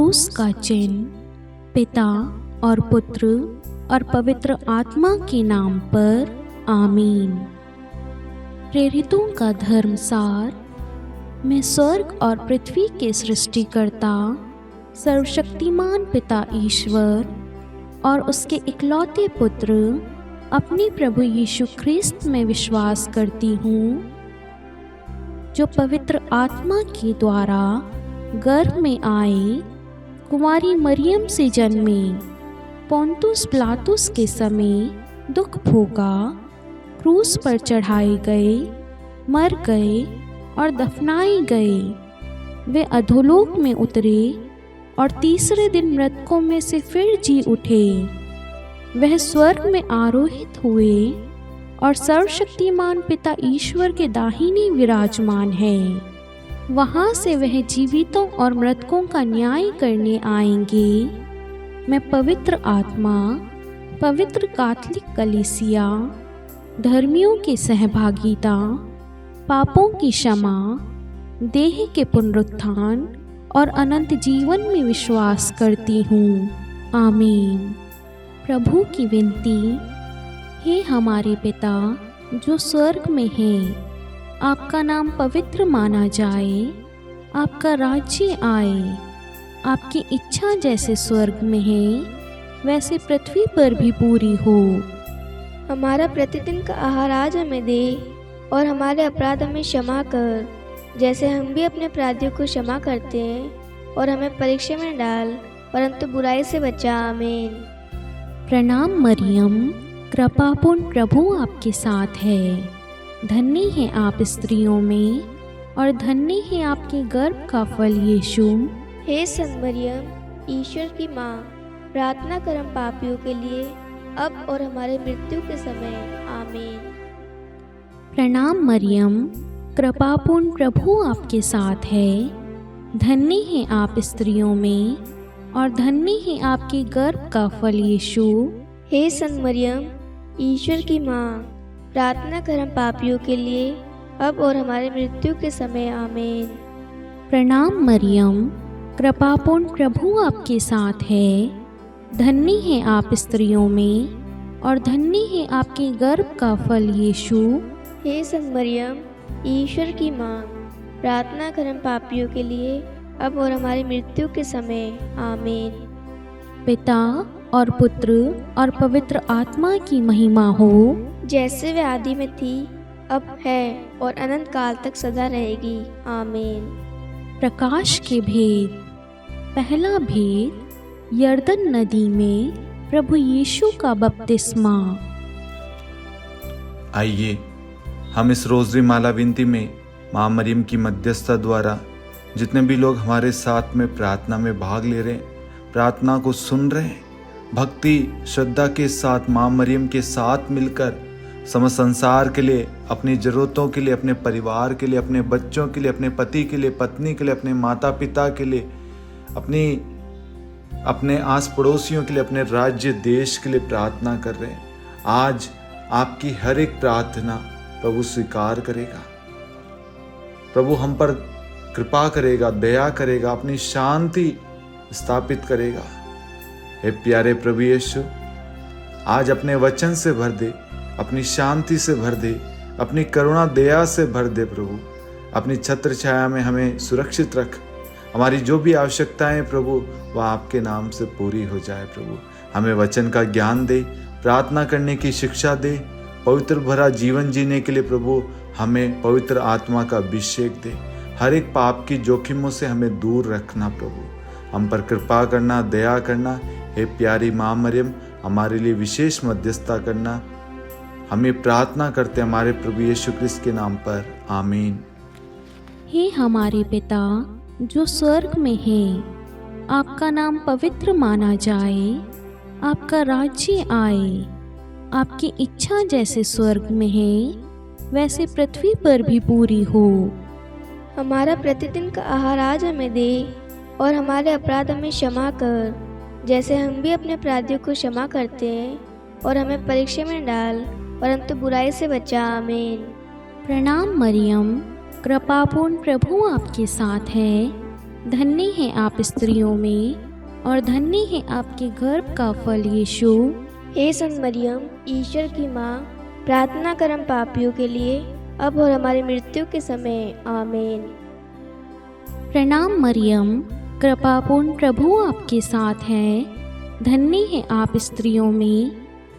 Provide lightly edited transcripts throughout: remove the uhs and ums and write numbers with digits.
क्रूस का चिन्ह पिता और पुत्र और पवित्र आत्मा के नाम पर आमीन। प्रेरितों का धर्मसार। मैं स्वर्ग और पृथ्वी के सृष्टिकर्ता सर्वशक्तिमान पिता ईश्वर और उसके इकलौते पुत्र अपने प्रभु यीशु ख्रिस्त में विश्वास करती हूँ, जो पवित्र आत्मा के द्वारा गर्भ में आए, कुंवारी मरियम से जन्मे, पोंतुस पिलातुस के समय दुख भोगा, क्रूस पर चढ़ाए गए, मर गए और दफनाए गए। वे अधोलोक में उतरे और तीसरे दिन मृतकों में से फिर जी उठे। वह स्वर्ग में आरोहित हुए और सर्वशक्तिमान पिता ईश्वर के दाहिने विराजमान है। वहाँ से वह जीवितों और मृतकों का न्याय करने आएंगे। मैं पवित्र आत्मा, पवित्र कैथोलिक कलीसिया, धर्मियों की सहभागिता, पापों की क्षमा, देह के पुनरुत्थान और अनंत जीवन में विश्वास करती हूँ। आमीन। प्रभु की विनती। हे हमारे पिता जो स्वर्ग में है, आपका नाम पवित्र माना जाए, आपका राज्य आए, आपकी इच्छा जैसे स्वर्ग में है वैसे पृथ्वी पर भी पूरी हो। हमारा प्रतिदिन का आहार आज हमें दे और हमारे अपराध हमें क्षमा कर, जैसे हम भी अपने अपराधियों को क्षमा करते हैं, और हमें परीक्षा में डाल परंतु बुराई से बचा। आमीन। प्रणाम मरियम, कृपापूर्ण प्रभु आपके साथ है। धन्य है आप स्त्रियों में और धन्य है आपके गर्भ का फल यीशु। हे संत मरियम, ईश्वर की माँ, प्रार्थना कर हम पापियों के लिए अब और हमारे मृत्यु के समय। आमीन। प्रणाम मरियम, कृपापूर्ण प्रभु आपके साथ है। धन्य है आप स्त्रियों में और धन्य है आपके गर्भ का फल यीशु। हे संत मरियम, ईश्वर की माँ, प्रार्थना कर हम पापियों के लिए अब और हमारे मृत्यु के समय। आमीन। प्रणाम मरियम, कृपापूर्ण प्रभु आपके साथ है। धन्य है आप स्त्रियों में और धन्य है आपके गर्भ का फल यीशु। हे संत मरियम, ईश्वर की माँ, प्रार्थना कर हम पापियों के लिए अब और हमारी मृत्यु के समय। आमीन। पिता और पुत्र और पवित्र आत्मा की महिमा हो, जैसे वे आदि में थी, अब है और अनंत काल तक सदा रहेगी। आमीन। प्रकाश के भेद। पहला भेद, यरदन नदी में प्रभु यीशु का बपतिस्मा। आइए हम इस रोज़री माला विनती में माँ मरियम की मध्यस्थता द्वारा जितने भी लोग हमारे साथ में प्रार्थना में भाग ले रहे हैं, प्रार्थना को सुन रहे हैं, भक्ति श्रद्धा के साथ माँ मरियम के साथ मिलकर समस्त संसार के लिए, अपनी ज़रूरतों के लिए, अपने परिवार के लिए, अपने बच्चों के लिए, अपने पति के लिए, पत्नी के लिए, अपने माता पिता के लिए, अपने आस पड़ोसियों के लिए, अपने राज्य देश के लिए प्रार्थना कर रहे हैं। आज आपकी हर एक प्रार्थना प्रभु स्वीकार करेगा। प्रभु हम पर कृपा करेगा, दया करेगा, अपनी शांति स्थापित करेगा। हे प्यारे प्रभु यीशु, आज अपने वचन से भर दे, अपनी शांति से भर दे, अपनी करुणा दया से भर दे। प्रभु अपनी छत्र छाया में हमें सुरक्षित रख। हमारी जो भी आवश्यकताएं प्रभु वह आपके नाम से पूरी हो जाए। प्रभु हमें वचन का ज्ञान दे, प्रार्थना करने की शिक्षा दे, पवित्र भरा जीवन जीने के लिए प्रभु हमें पवित्र आत्मा का अभिषेक दे। हर एक पाप की जोखिमों से हमें दूर रखना। प्रभु हम पर कृपा करना, दया करना। हे प्यारी माँ मरियम, हमारे लिए विशेष मध्यस्थता करना। हमें प्रार्थना करते हमारे प्रभु यीशु क्रिस्त के नाम पर। आमीन। हे हमारे पिता जो स्वर्ग में है, आपका नाम पवित्र माना जाए, आपका राज्य आए, आपकी इच्छा जैसे स्वर्ग में है वैसे पृथ्वी पर भी पूरी हो। हमारा प्रतिदिन का आहार आज हमें दे और हमारे अपराध हमें क्षमा कर, जैसे हम भी अपने अपराधियों को क्षमा करते हैं, और हमें परीक्षा में डाल परंतु बुराई से बचा। आमीन। प्रणाम मरियम, कृपापूर्ण प्रभु आपके साथ है। धन्य है आप स्त्रियों में और धन्य है आपके गर्भ का फल यीशु। हे संत मरियम, ईश्वर की माँ, प्रार्थना कर हम पापियों के लिए, अब और हमारी मृत्यु के समय। आमीन। प्रणाम मरियम, कृपापूर्ण प्रभु आपके साथ है। धन्य है आप स्त्रियों में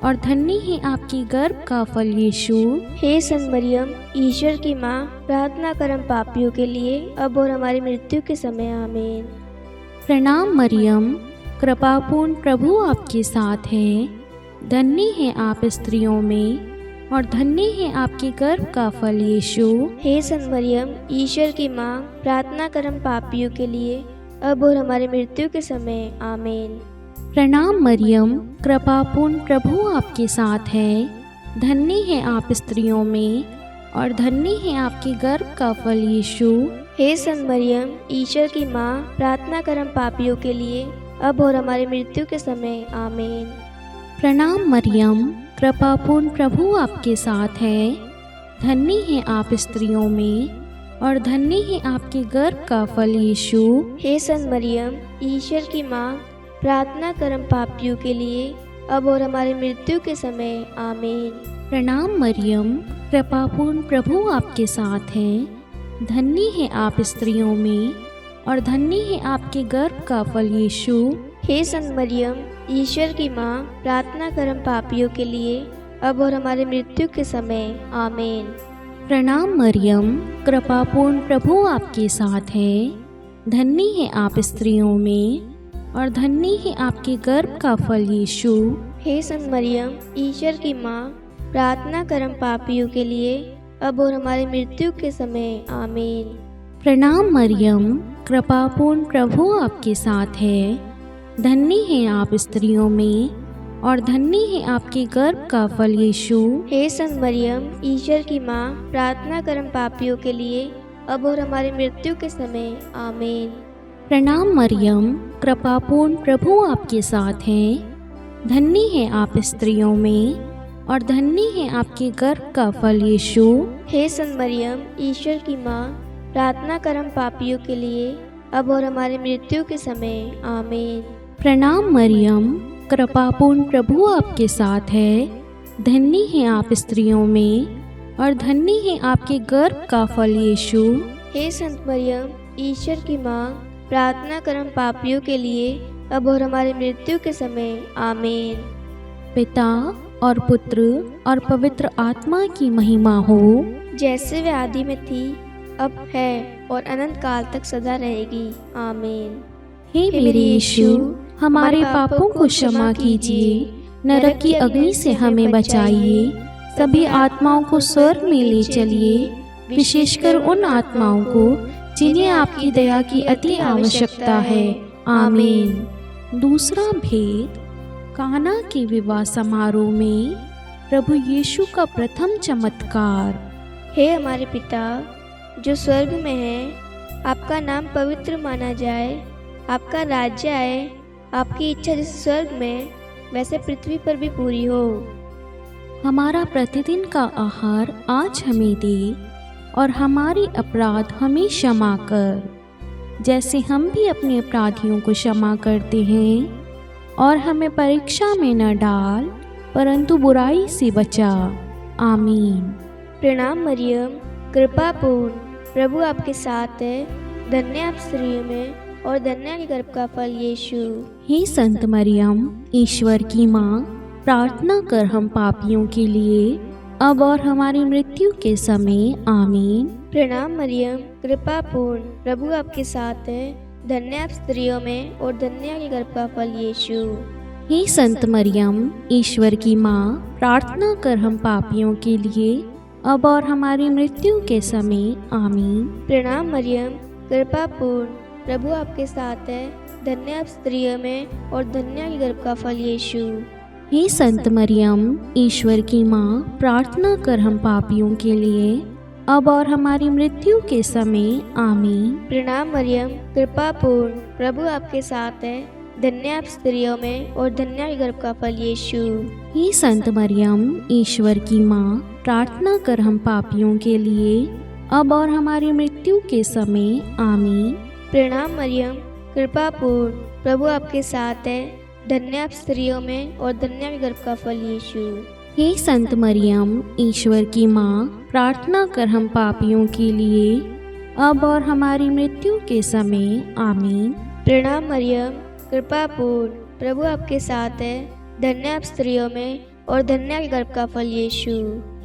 और धन्य है आपके गर्भ का फल यीशु। हे संत मरियम, ईश्वर की माँ, प्रार्थना कर हम पापियों के लिए, अब और हमारी मृत्यु के समय। आमीन। प्रणाम मरियम, कृपापूर्ण प्रभु आपके साथ है। धन्य है आप स्त्रियों में और धन्य है आपके गर्भ का फल यीशु। हे संत मरियम, ईश्वर की माँ, प्रार्थना कर हम पापियों के लिए, अब और हमारी मृत्यु के समय। आमीन। प्रणाम मरियम, कृपापूर्ण प्रभु आपके साथ है। धन्य है आप स्त्रियों में और धन्य है आपके गर्भ का फल यीशु। हे संत मरियम, ईश्वर की माँ, प्रार्थना कर हम पापियों के लिए, अब और हमारी मृत्यु के समय। आमीन। प्रणाम मरियम, कृपापूर्ण प्रभु आपके साथ है। धन्य है आप स्त्रियों में और धन्य है आपके गर्भ का फल यीशु। हे संत मरियम, ईश्वर की माँ, प्रार्थना कर हम पापियों के लिए, अब और हमारी मृत्यु के समय। आमीन। प्रणाम मरियम, कृपापूर्ण प्रभु आपके साथ है। धन्य है आप स्त्रियों में और धन्य है आपके गर्भ का फल यीशु। हे संत मरियम, ईश्वर की माँ, प्रार्थना कर हम पापियों के लिए, अब और हमारी मृत्यु के समय। आमीन। प्रणाम मरियम, कृपापूर्ण प्रभु आपके साथ है। धन्य है आप स्त्रियों में और धन्य है आपके गर्भ का फल यीशु। हे संत मरियम, ईश्वर की माँ, प्रार्थना कर हम पापियों के लिए, अब और हमारी मृत्यु के समय। आमीन। प्रणाम मरियम, कृपापूर्ण प्रभु आपके साथ है। धन्य है आप स्त्रियों में और धन्य है आपके गर्भ का फल यीशु। हे संत मरियम, ईश्वर की माँ, प्रार्थना कर हम पापियों के लिए, अब और हमारी मृत्यु के समय। आमीन। प्रणाम मरियम, कृपापूर्ण प्रभु आपके साथ है। धन्य है आप स्त्रियों में और धन्य है आपके गर्भ का फल यीशु। हे संत मरियम, ईश्वर की माँ, प्रार्थना कर हम पापियों के लिए, अब और हमारी मृत्यु के समय। आमीन। प्रणाम मरियम, कृपापूर्ण प्रभु आपके साथ है। धन्य है आप स्त्रियों में और धन्य है आपके गर्भ का फल यीशु। हे संत मरियम, ईश्वर की माँ, प्रार्थना कर हम पापियों के लिए, अब और हमारी मृत्यु के समय। आमीन। पिता और पुत्र और पवित्र आत्मा की महिमा हो, जैसे वे आदि में थी, अब है और अनंत काल तक सदा रहेगी। आमीन। हे मेरे यीशु, हमारे पापों को क्षमा कीजिए, नरक की अग्नि से हमें बचाइए, सभी आत्माओं को स्वर्ग में ले चलिए, विशेषकर उन आत्माओं को जिन्हें आपकी दया की अति आवश्यकता है। आमीन। दूसरा भेद, काना के विवाह समारोह में प्रभु यीशु का प्रथम चमत्कार। हे हमारे पिता जो स्वर्ग में है, आपका नाम पवित्र माना जाए, आपका राज्य आए, आपकी इच्छा जैसे स्वर्ग में वैसे पृथ्वी पर भी पूरी हो। हमारा प्रतिदिन का आहार आज हमें दे और हमारे अपराध हमें क्षमा कर, जैसे हम भी अपने अपराधियों को क्षमा करते हैं, और हमें परीक्षा में न डाल परंतु बुराई से बचा। आमीन। प्रणाम मरियम, कृपा पूर्ण, प्रभु आपके साथ है। धन्य आप स्त्रियों में और धन्य के गर्भ का फल यीशु। हे संत मरियम, ईश्वर की माँ, प्रार्थना कर हम पापियों के लिए, अब और हमारी मृत्यु के समय। आमीन। प्रणाम मरियम, कृपा पूर्ण, प्रभु आपके साथ है। धन्य आप स्त्रियों में और धन्य के गर्भ का फल यीशु। हे संत मरियम, ईश्वर की माँ, प्रार्थना कर हम पापियों के लिए, अब और हमारी मृत्यु के समय। आमीन। प्रणाम मरियम, कृपा पूर्ण, प्रभु आपके साथ है। धन्य आप स्त्रियों में और धन्य के गर्भ का फल यीशु। हे संत मरियम, ईश्वर की माँ, प्रार्थना कर हम पापियों के लिए, अब और हमारी मृत्यु के समय। आमीन। प्रणाम मरियम, कृपा पूर्ण, प्रभु आपके साथ है। धन्य आप स्त्रियों में और धन्य के गर्भ का फल यीशु। हे संत मरियम, ईश्वर की माँ, प्रार्थना कर हम पापियों के लिए, अब और हमारी मृत्यु के समय। आमीन। प्रणाम मरियम, कृपा पूर्ण, प्रभु आपके साथ है। धन्य आप स्त्रियों में और धन्य आपके गर्भ का फल यीशु। हे संत मरियम, ईश्वर की माँ, प्रार्थना कर हम पापियों के लिए अब और हमारी मृत्यु के समय आमीन। प्रणाम मरियम, कृपा पूर्ण, प्रभु आपके साथ है। धन्य आप स्त्रियों में और धन्य आपके गर्भ का फल यीशु।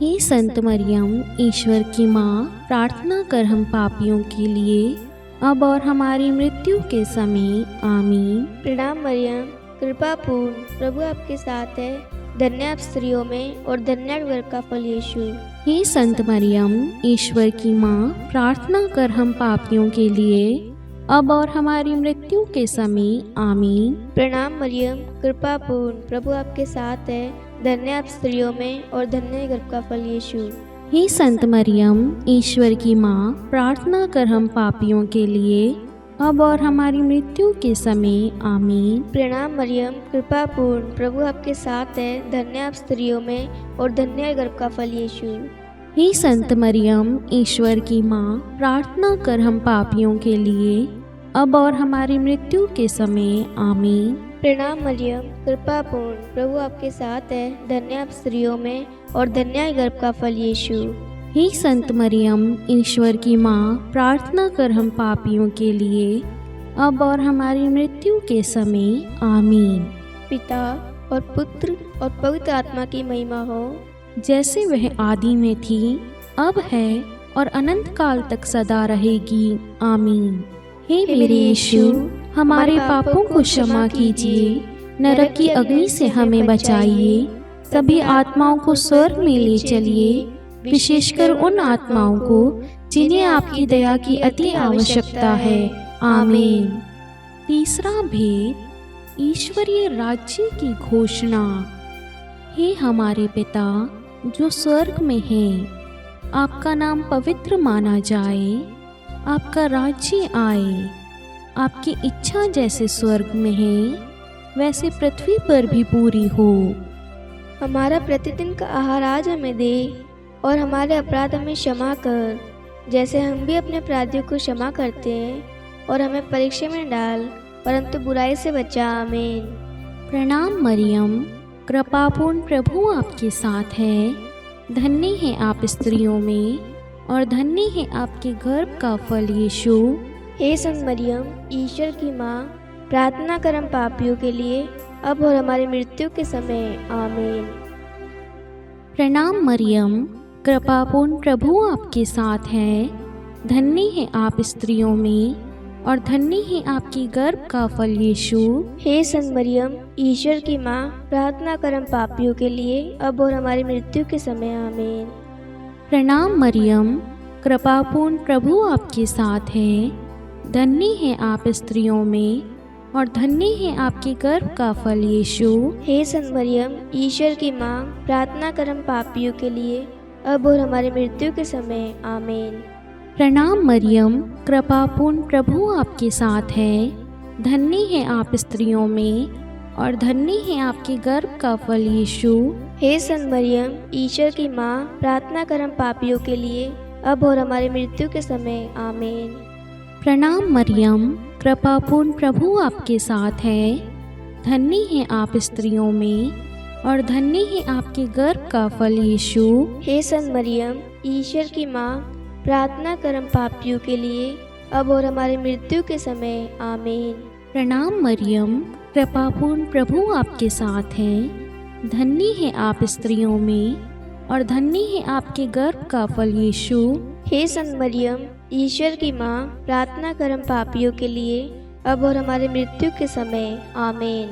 हे संत मरियम, ईश्वर की माँ, प्रार्थना कर हम पापियों के लिए अब और हमारी मृत्यु के समय आमीन। प्रणाम मरियम, कृपा पूर्ण, प्रभु आपके साथ है। धन्य आप स्त्रियों में और धन्य आपके गर्भ का फल यीशु। हे संत मरियम, ईश्वर की माँ, प्रार्थना कर हम पापियों के लिए अब और हमारी मृत्यु के समय आमीन। प्रणाम मरियम, कृपा पूर्ण, प्रभु आपके साथ है। धन्य आप स्त्रियों में और धन्य गर्भ का फल यीशु। हे संत मरियम, ईश्वर की माँ, प्रार्थना कर हम पापियों के लिए अब और हमारी मृत्यु के समय आमीन। प्रणाम मरियम, कृपा पूर्ण, प्रभु आपके साथ है। धन्य आप स्त्रियों में और धन्य गर्भ का फल यीशु। हे संत मरियम, ईश्वर की माँ, प्रार्थना कर हम पापियों के लिए अब और हमारी मृत्यु के समय आमीन। प्रणाम मरियम, कृपा पूर्ण, प्रभु आपके साथ है। धन्य आप स्त्रियों में और धन्य गर्भ का फल यीशु। हे संत मरियम, ईश्वर की माँ, प्रार्थना कर हम पापियों के लिए अब और हमारी मृत्यु के समय आमीन। पिता और पुत्र और पवित्र आत्मा की महिमा हो, जैसे वह आदि में थी, अब है और अनंत काल तक सदा रहेगी आमीन। हे मेरे यीशु, हमारे पापों को क्षमा कीजिए, नरक की अग्नि से हमें बचाइए, सभी आत्माओं को स्वर्ग में ले चलिए, विशेषकर उन आत्माओं को जिन्हें आपकी दया की अति आवश्यकता है आमीन। तीसरा भेद, ईश्वरीय राज्य की घोषणा। हे हमारे पिता जो स्वर्ग में हैं, आपका नाम पवित्र माना जाए, आपका राज्य आए, आपकी इच्छा जैसे स्वर्ग में है वैसे पृथ्वी पर भी पूरी हो। हमारा प्रतिदिन का आहार आज हमें दे और हमारे अपराध हमें क्षमा कर, जैसे हम भी अपने अपराधियों को क्षमा करते हैं, और हमें परीक्षा में डाल परंतु बुराई से बचा आमीन। प्रणाम मरियम, कृपापूर्ण, प्रभु आपके साथ है। धन्य है आप स्त्रियों में और धन्य है आपके गर्भ का फल यीशु। हे संत मरियम, ईश्वर की माँ, प्रार्थना कर हम पापियों के लिए अब और हमारी मृत्यु के समय आमीन। प्रणाम मरियम, कृपापूर्ण, प्रभु आपके साथ है। धन्य है आप स्त्रियों में और धन्य है आपकी गर्भ का फल यीशु। हे संत मरियम, ईश्वर की माँ, प्रार्थना कर हम पापियों के लिए अब और हमारी मृत्यु के समय आमीन। प्रणाम मरियम, कृपापूर्ण, प्रभु आपके साथ है। धन्य है आप स्त्रियों में और धन्य है आपके गर्भ का फल यीशु। हे संत मरियम, ईश्वर की माँ, प्रार्थना कर हम पापियों के लिए अब और हमारी मृत्यु के समय आमीन। प्रणाम मरियम, कृपापूर्ण, प्रभु आपके साथ है। धन्य है आप स्त्रियों में और धन्य है आपके गर्भ का फल यीशु। हे संत मरियम, ईश्वर की माँ, प्रार्थना कर हम पापियों के लिए अब और हमारी मृत्यु के समय आमीन। प्रणाम मरियम, कृपापूर्ण, प्रभु आपके साथ है। धन्य है आप स्त्रियों में और धन्य है आपके गर्भ का फल यीशु। हे संत मरियम, ईश्वर की माँ, प्रार्थना कर हम पापियों के लिए अब और हमारी मृत्यु के समय आमीन। प्रणाम मरियम, कृपापूर्ण, प्रभु आपके साथ है। धन्य है आप स्त्रियों में और धन्य है आपके गर्भ का फल यीशु। हे संत मरियम, ईश्वर की माँ, प्रार्थना कर हम पापियों के लिए अब और हमारी मृत्यु के समय आमीन।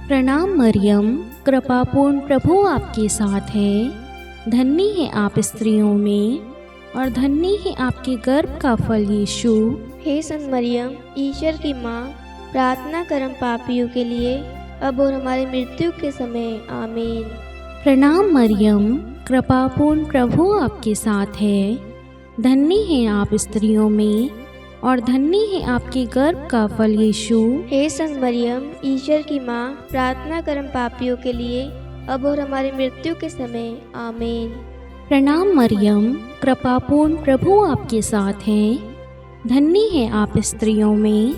प्रणाम मरियम, कृपापूर्ण, प्रभु आपके साथ है। धन्य है आप स्त्रियों में और धन्य है आपके गर्भ का फल यीशु। हे संत मरियम, ईश्वर की माँ, प्रार्थना कर हम पापियों के लिए अब और हमारी मृत्यु के समय आमीन। प्रणाम मरियम, कृपापूर्ण, प्रभु आपके साथ है। धन्य है आप स्त्रियों में और धन्य है आपके गर्भ का फल यीशु। हे संत मरियम, ईश्वर की माँ, प्रार्थना कर हम पापियों के लिए अब और हमारी मृत्यु के समय आमीन। प्रणाम मरियम, कृपापूर्ण, प्रभु आपके साथ हैं। धन्य है आप स्त्रियों में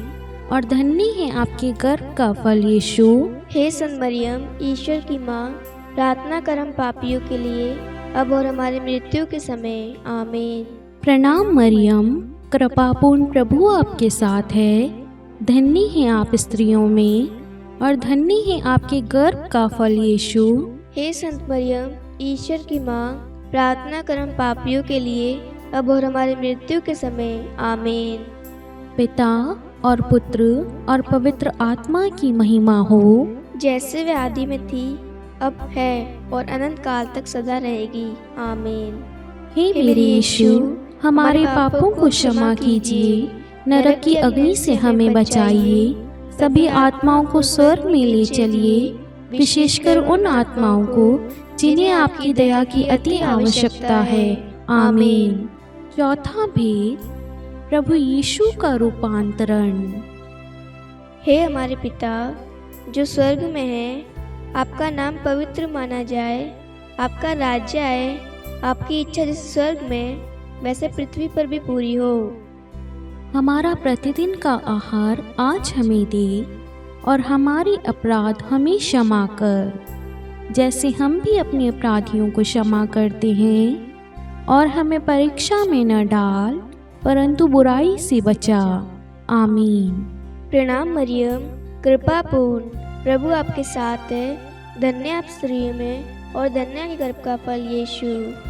और धन्य है आपके गर्भ का फल यीशु। हे संत मरियम, ईश्वर की माँ, प्रार्थना कर हम पापियों के लिए, अब और हमारी मृत्यु के समय। आमीन। प्रणाम मरियम, कृपापूर्ण प्रभु आपके साथ है। धन्य है आप स्त्रियों में और धन्य है आपके गर्भ का फल यीशु। हे संत मरियम, ईश्वर की माँ, प्रार्थना कर हम पापियों के लिए, अब और हमारी मृत्यु के समय। आमीन। पिता और पुत्र और पवित्र आत्मा की महिमा हो, जैसे वे आदि में थी, अब है और अनंत काल तक सदा रहेगी। आमीन। हे मेरे यीशु, हमारे पापों को क्षमा कीजिए, नरक की अग्नि से हमें बचाइए, सभी आत्माओं को स्वर्ग में ले चलिए, विशेषकर उन आत्माओं को जिन्हें आपकी दया की अति आवश्यकता है। आमीन। चौथा भेद, प्रभु यीशु का रूपांतरण। हे हमारे पिता जो स्वर्ग में है, आपका नाम पवित्र माना जाए, आपका राज्य आए, आपकी इच्छा जैसे स्वर्ग में वैसे पृथ्वी पर भी पूरी हो। हमारा प्रतिदिन का आहार आज हमें दे और हमारे अपराध हमें क्षमा कर, जैसे हम भी अपने अपराधियों को क्षमा करते हैं, और हमें परीक्षा में न डाल परंतु बुराई से बचा। आमीन। प्रणाम मरियम, कृपा पूर्ण, प्रभु आपके साथ है। धन्य आप स्त्रियों में और धन्य के गर्भ का फल यीशु।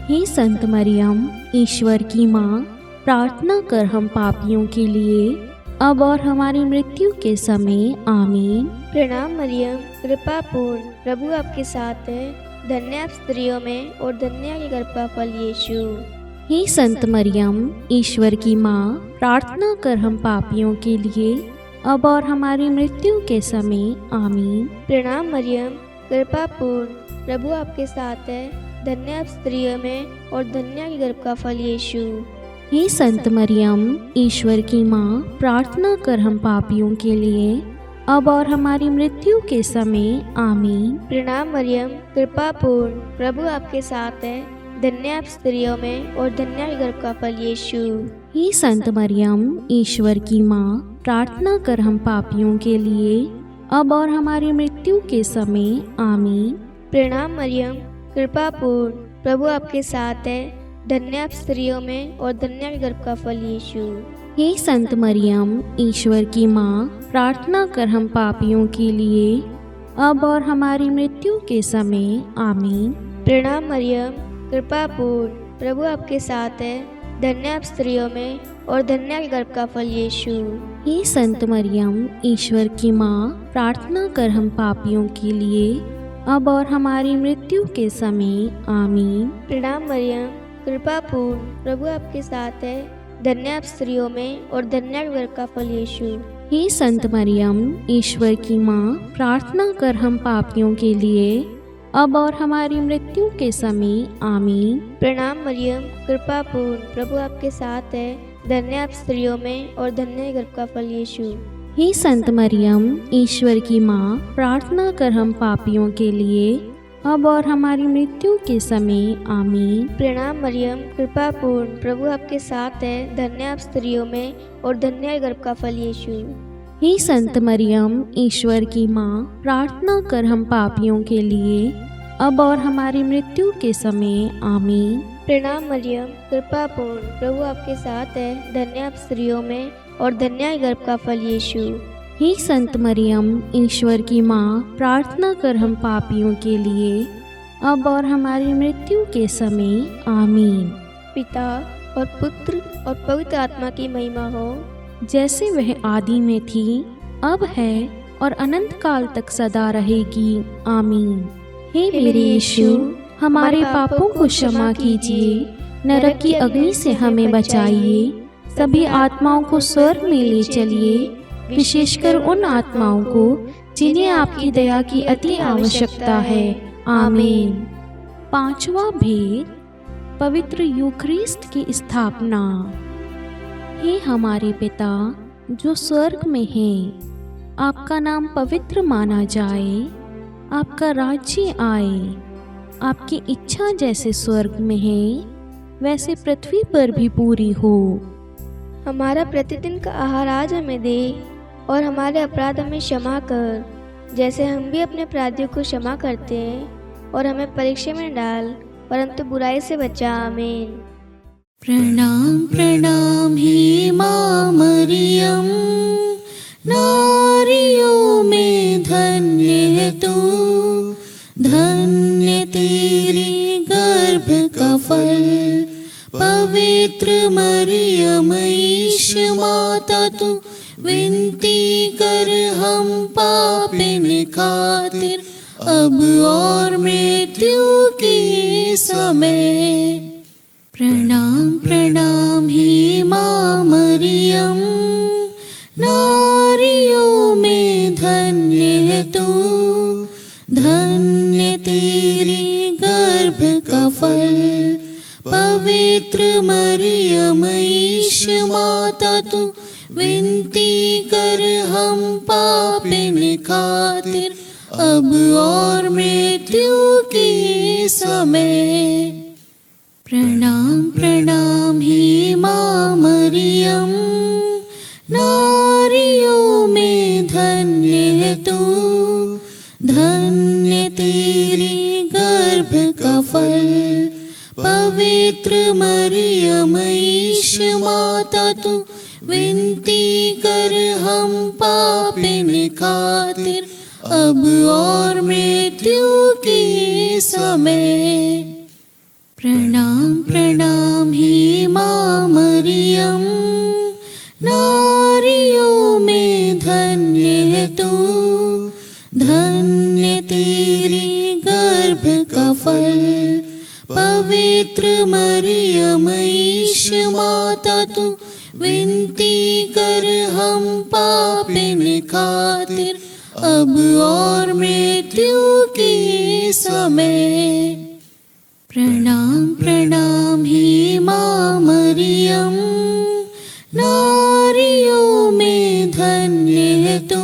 हे संत मरियम, ईश्वर की माँ, प्रार्थना कर हम पापियों के लिए, अब और हमारी मृत्यु के समय। आमीन। प्रणाम मरियम, कृपा पूर्ण, प्रभु आपके साथ है। धन्य आप स्त्रियों में और धन्य के गर्भ का फल यीशु। हे संत मरियम, ईश्वर की माँ, प्रार्थना कर हम पापियों के लिए, अब और हमारी मृत्यु के समय। आमीन। प्रणाम मरियम, कृपा पूर्ण, प्रभु आपके साथ है। धन्य आप स्त्रियों में और धन्य के गर्भ का फल यीशु। हे संत मरियम, ईश्वर की माँ, प्रार्थना कर हम पापियों के लिए, अब और हमारी मृत्यु के समय। आमीन। प्रणाम मरियम, कृपा पूर्ण, प्रभु आपके साथ है। धन्य आप स्त्रियों में और धन्य के गर्भ का फल यीशु। हे संत मरियम, ईश्वर की माँ, प्रार्थना कर हम पापियों के लिए, अब और हमारी मृत्यु के समय। आमीन। प्रणाम मरियम, कृपा पूर्ण, प्रभु आपके साथ है। धन्य आप स्त्रियों में और धन्य के गर्भ का फल यीशु। हे संत मरियम, ईश्वर की माँ, प्रार्थना कर हम पापियों के लिए, अब और हमारी मृत्यु के समय। आमीन। प्रणाम मरियम, कृपा पूर्ण, प्रभु आपके साथ है। धन्य आप स्त्रियों में और धन्य के गर्भ का फल यीशु। हे संत मरियम, ईश्वर की माँ, प्रार्थना कर हम पापियों के लिए, अब और हमारी मृत्यु के समय। आमीन। प्रणाम मरियम, कृपा पूर्ण, प्रभु आपके साथ है। धन्य आप स्त्रियों में और धन्य के गर्भ का फल यीशु। हे संत मरियम, ईश्वर की माँ, प्रार्थना कर हम पापियों के लिए, अब और हमारी मृत्यु के समय। आमीन। प्रणाम मरियम, कृपा पूर्ण, प्रभु आपके साथ है। धन्य आप स्त्रियों में और धन्य के गर्भ का फल यीशु। हे संत मरियम, ईश्वर की माँ, प्रार्थना कर हम पापियों के लिए, अब और हमारी मृत्यु के समय। आमीन। प्रणाम मरियम, कृपा पूर्ण, प्रभु आपके साथ है। धन्य आप स्त्रियों में और धन्य के गर्भ का फल यीशु। हे संत मरियम, ईश्वर की माँ, प्रार्थना कर हम पापियों के लिए, अब और हमारी मृत्यु के समय। आमीन। प्रणाम मरियम, कृपा पूर्ण, प्रभु आपके साथ है। धन्य आप स्त्रियों में और धन्य के गर्भ का फल यीशु। हे संत मरियम, ईश्वर की माँ, प्रार्थना कर हम पापियों के लिए, अब और हमारी मृत्यु के समय। आमीन। पिता और पुत्र और पवित्र आत्मा की महिमा हो, जैसे वह आदि में थी, अब है और अनंत काल तक सदा रहेगी। आमीन। हे मेरे यीशु, हमारे पापों को क्षमा कीजिए, नरक की अग्नि से हमें बचाइए, सभी आत्माओं को स्वर्ग में ले चलिए, विशेषकर उन आत्माओं को जिन्हें आपकी दया की अति आवश्यकता है। आमीन। पांचवा भेद, पवित्र यूखरिस्ट की स्थापना। हे हमारे पिता जो स्वर्ग में है, आपका नाम पवित्र माना जाए, आपका राज्य आए, आपकी इच्छा जैसे स्वर्ग में है वैसे पृथ्वी पर भी पूरी हो। हमारा प्रतिदिन का आहार आज हमें दे और हमारे अपराध हमें क्षमा कर, जैसे हम भी अपने अपराधियों को क्षमा करते हैं, और हमें परीक्षा में डाल परंतु बुराई से बचा। आमीन। प्रणाम प्रणाम हे माँ मरियम, नारियों में धन्य है तू, धन्य तेरे गर्भ का फल। पवित्र मरियम ईश माता तू, विनती कर हम पापिन खातिर, अब और मृत्यु के समय। प्रणाम प्रणाम हे माँ मरियम, नारियों में धन्य है तू, धन्य तेरे गर्भ का फल। पवित्र मरियम ईश माता तू, विनती कर हम पापिन खातिर, अब और मृत्यु के समय। प्रणाम प्रणाम हे माँ मरियम, नारियों में धन्य है तू, धन्य तेरे गर्भ का फल। पवित्र मरियम ईश माता तू, विनती कर हम पापिन खातिर, अब और मृत्यु के समय। प्रणाम प्रणाम हे माँ मरियम, नारियों में धन्य है तू, धन्य तेरे गर्भ का फल। पवित्र मरियम ईश माता तू, विनती कर हम पापिन खातिर, अब और मृत्यु के समय। प्रणाम प्रणाम हे माँ मरियम, नारियों में धन्य है तू,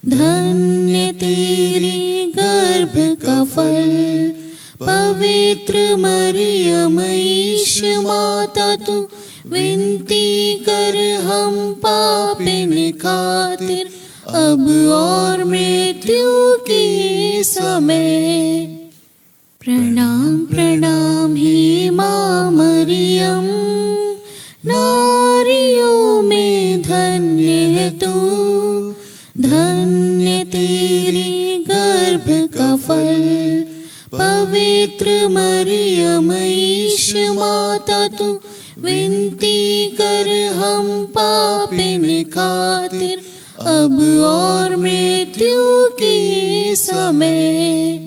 धन्य तेरे गर्भ का फल। पवित्र मरियम ईश माता तू, विनती कर हम पापिन खातिर, अब और मृत्यु के समय। प्रणाम प्रणाम हे माँ मरियम, नारियों में धन्य है तू, धन्य तेरे गर्भ का फल। पवित्र मरियम ईश माता तू, विनती कर हम पापिन खातिर, अब और मृत्यु के समय।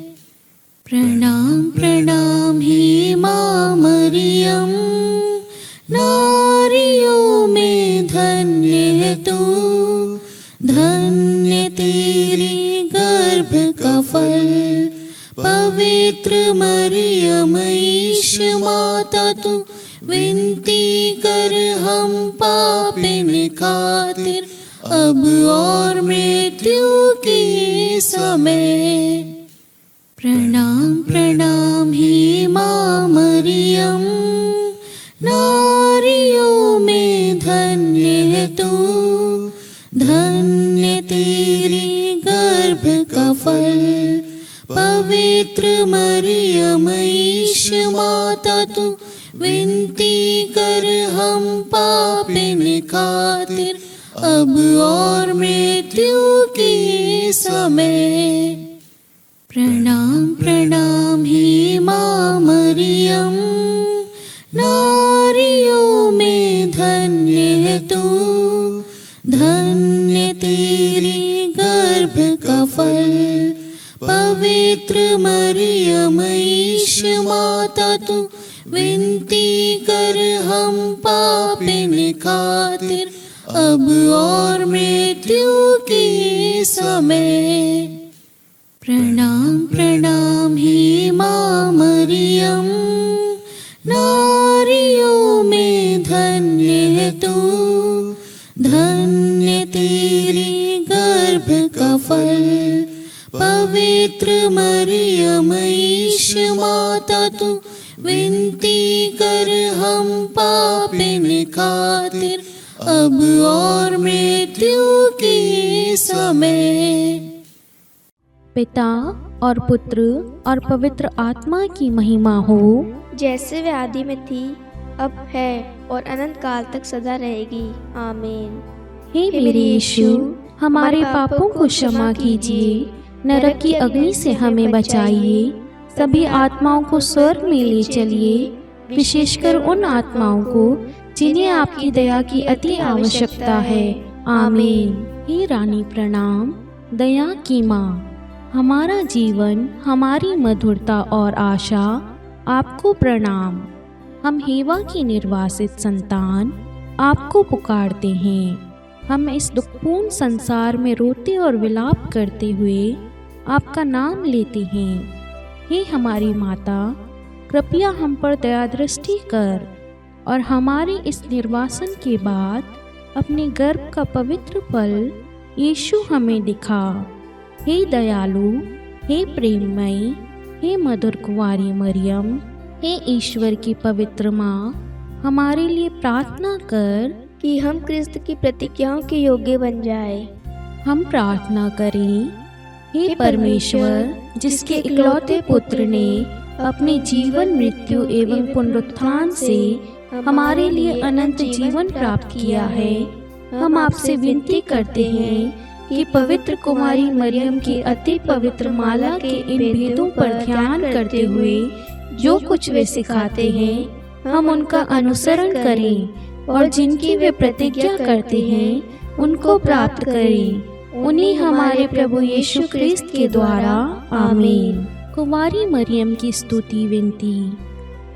प्रणाम प्रणाम हे माँ मरियम, नारियों में धन्य है तू, धन्य तेरे गर्भ का फल। पवित्र मरियम ईश माता तू, विनती कर हम पापिन खातिर, अब और मृत्यु के समय। प्रणाम प्रणाम हे माँ मरियम, नारियों में धन्य है तू, धन्य तेरे गर्भ का फल। पवित्र मरियम ईश माता तू, विनती कर हम पापिन खातिर, अब और मृत्यु के समय। प्रणाम प्रणाम हे माँ मरियम, नारियों में धन्य है तू, धन्य तेरे गर्भ का फल। पवित्र मरियम ईश माता तू, विनती कर हम पापिन खातिर, अब और मृत्यु के समय। प्रणाम प्रणाम हे माँ मरियम, नारियों में धन्य है तू, धन्य तेरे गर्भ का फल। पवित्र मरियम ईश माता तू, विनती कर हम पापिन खातिर, अब और मृत्यु के समय। पिता और पुत्र और पवित्र आत्मा की महिमा हो, जैसे वे आदि में थी, अब है और अनंत काल तक सदा रहेगी। आमीन। हे मेरे यीशु, हमारे पापों को क्षमा कीजिए, नरक की अग्नि से हमें बचाइए, सभी आत्माओं को स्वर्ग में ले चलिए, विशेषकर उन आत्माओं को जिन्हें आपकी दया की अति आवश्यकता है। आमीन। हे रानी प्रणाम, दया की माँ, हमारा जीवन, हमारी मधुरता और आशा, आपको प्रणाम। हम हेवा की निर्वासित संतान आपको पुकारते हैं। हम इस दुखपूर्ण संसार में रोते और विलाप करते हुए आपका नाम लेते हैं। हे हमारी माता, कृपया हम पर दया दृष्टि कर और हमारे इस निर्वासन के बाद अपने गर्भ का पवित्र फल यीशु हमें दिखा। हे दयालु, हे प्रेममयी, हे मधुर कुंवारी मरियम, हे ईश्वर की पवित्र माँ, हमारे लिए प्रार्थना कर कि हम क्रिस्त की प्रतिज्ञाओं के योग्य बन जाए। हम प्रार्थना करें। हे परमेश्वर, जिसके इकलौते पुत्र ने अपने जीवन, मृत्यु एवं पुनरुत्थान से हमारे लिए अनंत जीवन प्राप्त किया है, हम आपसे विनती करते हैं कि पवित्र कुमारी मरियम की अति पवित्र माला के इन भेदों पर ध्यान करते हुए जो कुछ वे सिखाते हैं, हम उनका अनुसरण करें और जिनकी वे प्रतिज्ञा करते हैं उनको प्राप्त करें। उन्हीं हमारे प्रभु यीशु क्रिस्त के द्वारा। आमीन। कुमारी मरियम की स्तुति विनती।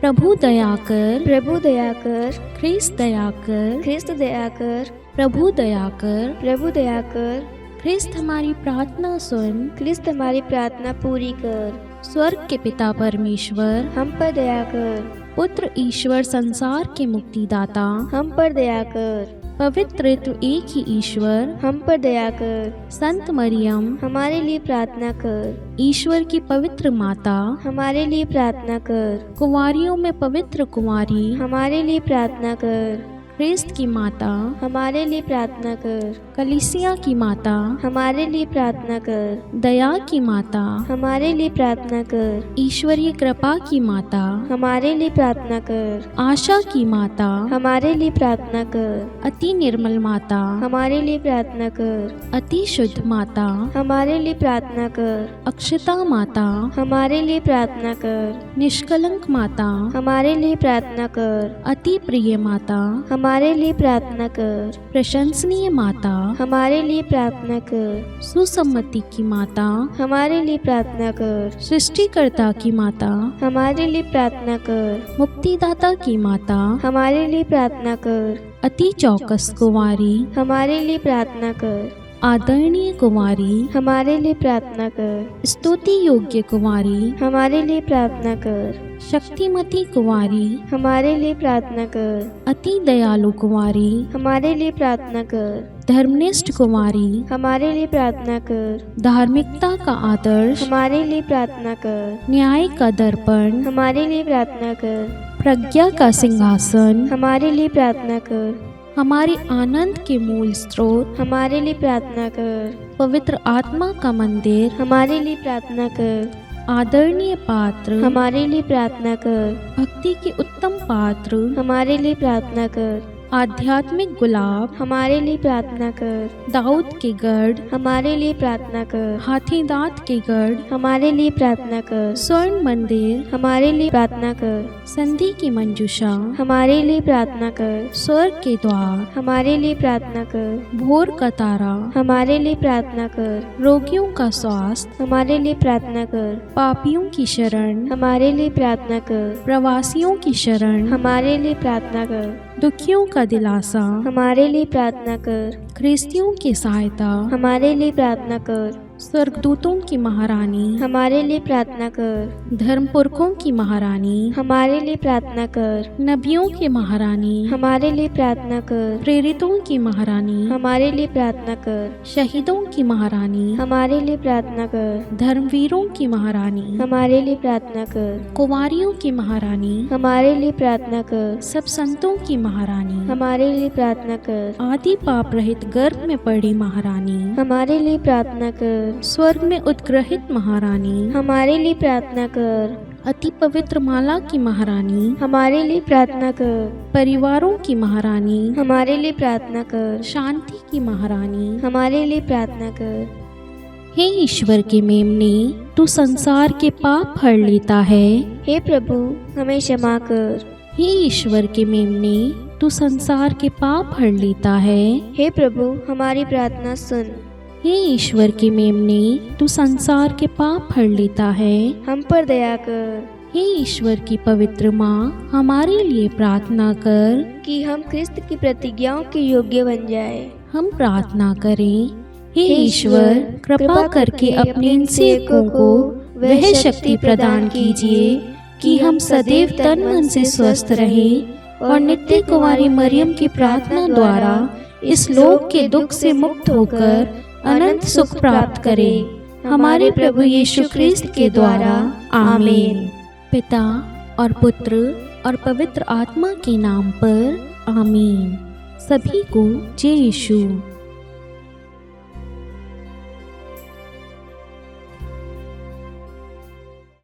प्रभु दया कर, प्रभु दया कर, ख्रिस्त दया कर, ख्रिस्त दया कर, प्रभु दया कर, प्रभु दया कर, ख्रिस्त हमारी प्रार्थना सुन, ख्रिस्त हमारी प्रार्थना पूरी कर। स्वर्ग के पिता परमेश्वर, हम पर दया कर। पुत्र ईश्वर, संसार के मुक्तिदाता, हम पर दया कर। पवित्र तो एक ही ईश्वर, हम पर दया कर। संत मरियम, हमारे लिए प्रार्थना कर। ईश्वर की पवित्र माता, हमारे लिए प्रार्थना कर। कुंवारियों में पवित्र कुंवारी, हमारे लिए प्रार्थना कर। ख्रिस्त की माता, हमारे लिए प्रार्थना कर। कलीसिया की माता, हमारे लिए प्रार्थना कर। दया की माता, हमारे लिए प्रार्थना कर। ईश्वरीय कृपा की माता, हमारे लिए प्रार्थना कर। आशा की माता, हमारे लिए प्रार्थना कर। अति निर्मल माता, हमारे लिए प्रार्थना कर। अति शुद्ध माता, हमारे लिए प्रार्थना कर। अक्षता माता, हमारे लिए प्रार्थना कर। निष्कलंक माता, हमारे लिए प्रार्थना कर। अति प्रिय माता, हमारे लिए प्रार्थना कर। प्रशंसनीय माता, हमारे लिए प्रार्थना कर। सुसम्मति की माता, हमारे लिए प्रार्थना कर। सृष्टिकर्ता की माता, हमारे लिए प्रार्थना कर। मुक्तिदाता की माता, हमारे लिए प्रार्थना कर। अति चौकस कुंवारी, हमारे लिए प्रार्थना कर। आदरणीय कुंवारी, हमारे लिए प्रार्थना कर। स्तुति योग्य कुंवारी, हमारे लिए प्रार्थना कर। शक्तिमती कुंवारी, हमारे लिए प्रार्थना कर। अति दयालु कुंवारी, हमारे लिए प्रार्थना कर। धर्मनिष्ठ कुंवारी, हमारे लिए प्रार्थना कर। धार्मिकता का आदर्श, हमारे लिए प्रार्थना कर। न्याय का दर्पण, हमारे लिए प्रार्थना कर। प्रज्ञा का सिंहासन, हमारे लिए प्रार्थना कर। हमारे आनंद के मूल स्रोत, हमारे लिए प्रार्थना कर। पवित्र आत्मा का मंदिर, हमारे लिए प्रार्थना कर। आदरणीय पात्र, हमारे लिए प्रार्थना कर। भक्ति के उत्तम पात्र, हमारे लिए प्रार्थना कर। आध्यात्मिक गुलाब, हमारे लिए प्रार्थना कर। दाऊद के गढ़, हमारे लिए प्रार्थना कर। हाथी दांत के गढ़, हमारे लिए प्रार्थना कर। स्वर्ण मंदिर, हमारे लिए प्रार्थना कर। संधि की मंजूषा, हमारे लिए प्रार्थना कर। स्वर्ग के द्वार, हमारे लिए प्रार्थना कर। भोर का तारा, हमारे लिए प्रार्थना कर। रोगियों का स्वास्थ्य, हमारे लिए प्रार्थना कर। पापियों की शरण, हमारे लिए प्रार्थना कर। प्रवासियों की शरण, हमारे लिए प्रार्थना कर। दुखियों का दिलासा, हमारे लिए प्रार्थना कर। ख्रिस्तियों की सहायता, हमारे लिए प्रार्थना कर। स्वर्गदूतों की महारानी, हमारे लिए प्रार्थना कर। धर्मपुरखों की महारानी, हमारे लिए प्रार्थना कर। नबियों की महारानी, हमारे लिए प्रार्थना कर। प्रेरितों की महारानी, हमारे लिए प्रार्थना कर। शहीदों की महारानी, हमारे लिए प्रार्थना कर। धर्मवीरों की महारानी, हमारे लिए प्रार्थना कर। कुंवारियों की महारानी, हमारे लिए प्रार्थना कर। सब संतों की महारानी, हमारे लिए प्रार्थना कर। आदि पाप रहित गर्भ में पड़ी महारानी, हमारे लिए प्रार्थना कर। स्वर्ग में उत्ग्रहित महारानी, हमारे लिए प्रार्थना कर। अति पवित्र माला की महारानी, हमारे लिए प्रार्थना कर। परिवारों की महारानी, हमारे लिए प्रार्थना कर। शांति की महारानी, हमारे लिए प्रार्थना कर। हे ईश्वर के मेमने, तू संसार के पाप हर लेता है। हे प्रभु, हमें क्षमा कर। हे ईश्वर के मेमने, तू संसार के पाप हर लेता है। हे प्रभु, हमारी प्रार्थना सुन। हे ईश्वर के मेमने, तू संसार के पाप हर लेता है। हम पर दया कर। हे ईश्वर की पवित्र माँ, हमारे लिए प्रार्थना कर कि हम ख्रिस्त की प्रतिज्ञाओं के योग्य बन जाए। हम प्रार्थना करें। हे ईश्वर, कृपा करके अपने इन सेवकों को वह शक्ति प्रदान कीजिए कि हम सदैव तन मन से स्वस्थ रहें और नित्य कुंवारी मरियम की प्रार्थना द्वारा इस लोक के दुख से मुक्त होकर अनंत सुख प्राप्त करें। हमारे प्रभु यीशु ख्रिस्त के द्वारा। आमीन। पिता और पुत्र और पवित्र आत्मा के नाम पर। आमीन। सभी को जय यीशु।